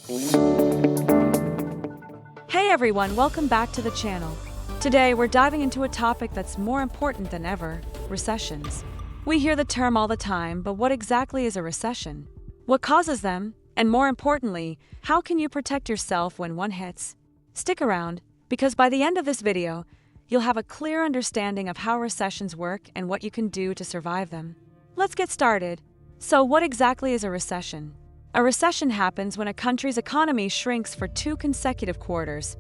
Hey everyone, welcome back to the channel. Today we're diving into a topic that's more important than ever: recessions. We hear the term all the time, but what exactly is a recession? What causes them? And more importantly, how can you protect yourself when one hits? Stick around, because by the end of this video, you'll have a clear understanding of how recessions work and what you can do to survive them. Let's get started. So what exactly is a recession? A recession happens when a country's economy shrinks for 2 consecutive quarters,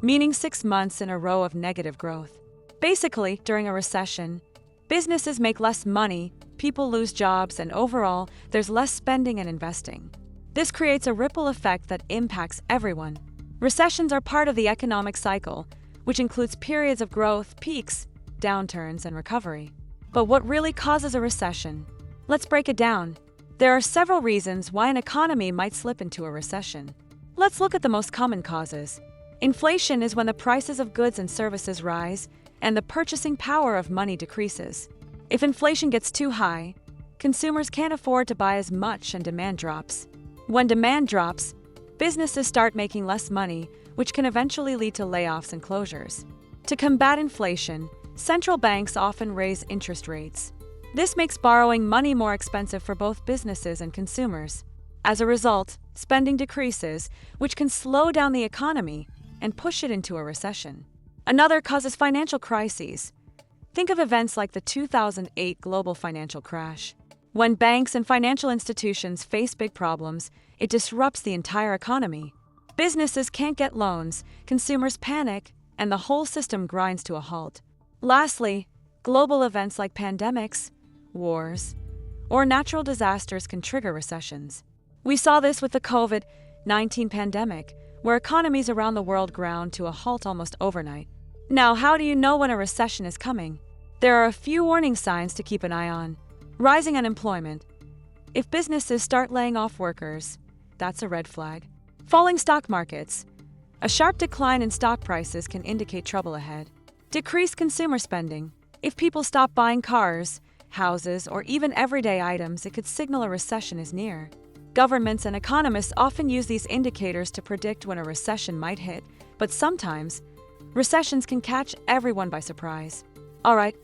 meaning 6 months in a row of negative growth. Basically, during a recession, businesses make less money, people lose jobs, and overall, there's less spending and investing. This creates a ripple effect that impacts everyone. Recessions are part of the economic cycle, which includes periods of growth, peaks, downturns, and recovery. But what really causes a recession? Let's break it down. There are several reasons why an economy might slip into a recession. Let's look at the most common causes. Inflation is when the prices of goods and services rise and the purchasing power of money decreases. If inflation gets too high, consumers can't afford to buy as much and demand drops. When demand drops, businesses start making less money, which can eventually lead to layoffs and closures. To combat inflation, central banks often raise interest rates. This makes borrowing money more expensive for both businesses and consumers. As a result, spending decreases, which can slow down the economy and push it into a recession. Another cause is financial crises. Think of events like the 2008 global financial crash. When banks and financial institutions face big problems, it disrupts the entire economy. Businesses can't get loans, consumers panic, and the whole system grinds to a halt. Lastly, global events like pandemics, wars, or natural disasters can trigger recessions. We saw this with the COVID-19 pandemic, where economies around the world ground to a halt almost overnight. Now, how do you know when a recession is coming? There are a few warning signs to keep an eye on. Rising unemployment. If businesses start laying off workers, that's a red flag. Falling stock markets. A sharp decline in stock prices can indicate trouble ahead. Decreased consumer spending. If people stop buying cars, houses, or even everyday items, it could signal a recession is near. Governments and economists often use these indicators to predict when a recession might hit, but sometimes, recessions can catch everyone by surprise. Alright,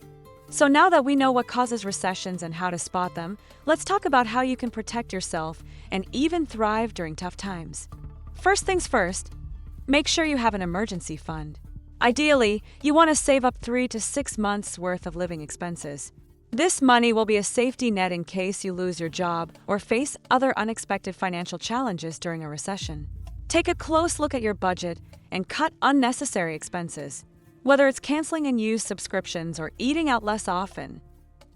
so now that we know what causes recessions and how to spot them, let's talk about how you can protect yourself and even thrive during tough times. First things first, make sure you have an emergency fund. Ideally, you want to save up 3 to 6 months' worth of living expenses. This money will be a safety net in case you lose your job or face other unexpected financial challenges during a recession. Take a close look at your budget and cut unnecessary expenses. Whether it's canceling unused subscriptions or eating out less often,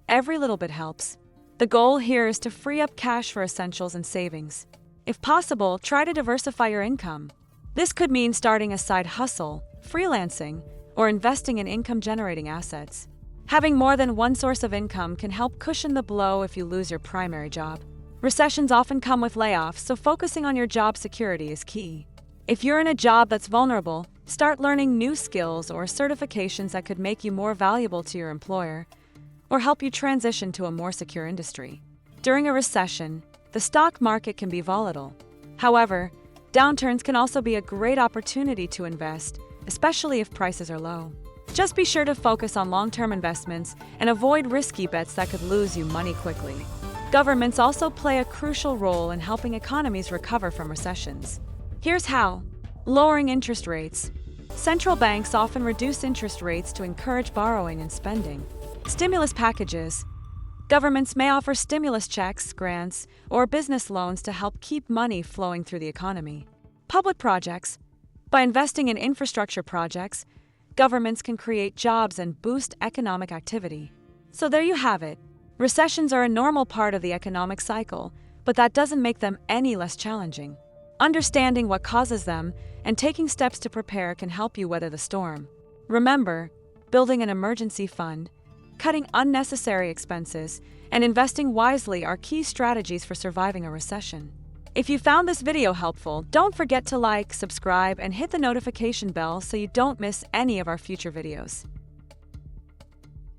every little bit helps. The goal here is to free up cash for essentials and savings. If possible, try to diversify your income. This could mean starting a side hustle, freelancing, or investing in income-generating assets. Having more than one source of income can help cushion the blow if you lose your primary job. Recessions often come with layoffs, so focusing on your job security is key. If you're in a job that's vulnerable, start learning new skills or certifications that could make you more valuable to your employer or help you transition to a more secure industry. During a recession, the stock market can be volatile. However, downturns can also be a great opportunity to invest, especially if prices are low. Just be sure to focus on long-term investments and avoid risky bets that could lose you money quickly. Governments also play a crucial role in helping economies recover from recessions. Here's how. Lowering interest rates. Central banks often reduce interest rates to encourage borrowing and spending. Stimulus packages. Governments may offer stimulus checks, grants, or business loans to help keep money flowing through the economy. Public projects. By investing in infrastructure projects, governments can create jobs and boost economic activity. So there you have it. Recessions are a normal part of the economic cycle, but that doesn't make them any less challenging. Understanding what causes them and taking steps to prepare can help you weather the storm. Remember, building an emergency fund, cutting unnecessary expenses, and investing wisely are key strategies for surviving a recession. If you found this video helpful, don't forget to like, subscribe, and hit the notification bell so you don't miss any of our future videos.